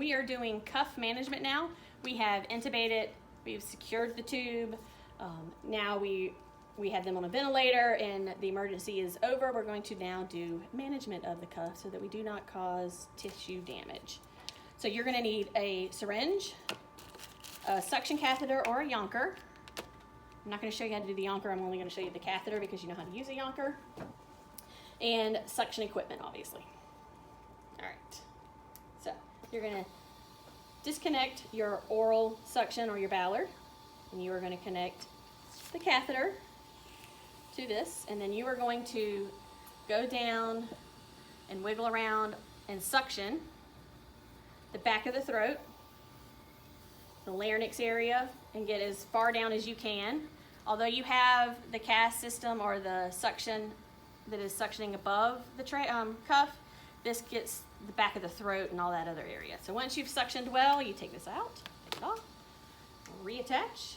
we are doing cuff management now. We have intubated, we've secured the tube. Now we have them on a ventilator and the emergency is over. We're going to now do management of the cuff so that we do not cause tissue damage. So you're gonna need a syringe, a suction catheter, or a Yonker. I'm not gonna show you how to do the Yonker, I'm only gonna show you the catheter because you know how to use a Yonker. And suction equipment, obviously. All right, so you're gonna disconnect your oral suction or your Ballard, and you are gonna connect the catheter to this, and then you are going to go down and wiggle around and suction the back of the throat, the larynx area, and get as far down as you can. Although you have the CAS system or the suction that is suctioning above the cuff, this gets the back of the throat and all that other area. So once you've suctioned well, you take this out, take it off, reattach.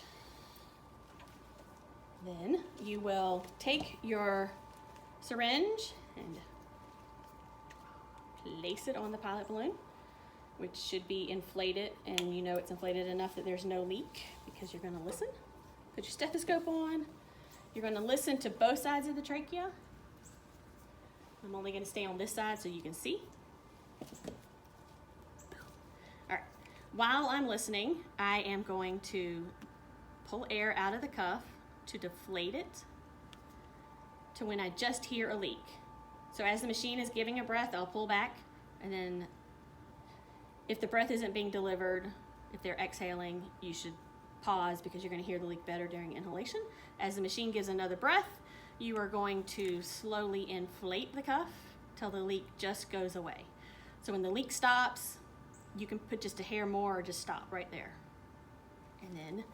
Then you will take your syringe and place it on the pilot balloon, which should be inflated, and you know it's inflated enough that there's no leak because you're gonna listen. Put your stethoscope on. You're gonna listen to both sides of the trachea. I'm only gonna stay on this side so you can see. All right, while I'm listening, I am going to pull air out of the cuff to deflate it to when I just hear a leak. So as the machine is giving a breath, I'll pull back, and then if the breath isn't being delivered, if they're exhaling, you should pause because you're gonna hear the leak better during inhalation. As the machine gives another breath, you are going to slowly inflate the cuff till the leak just goes away. So when the leak stops, you can put just a hair more or just stop right there. And then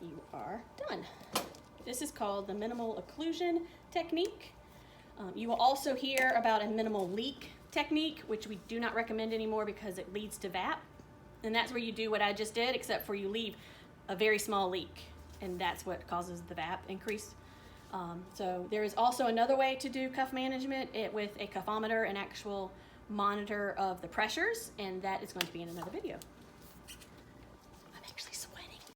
you are done. This is called the minimal occlusion technique. You will also hear about a minimal leak technique, which we do not recommend anymore because it leads to VAP. And that's where you do what I just did, except for you leave a very small leak, and that's what causes the VAP increase. So there is also another way to do cuff management with a cuffometer, an actual monitor of the pressures, and that is going to be in another video.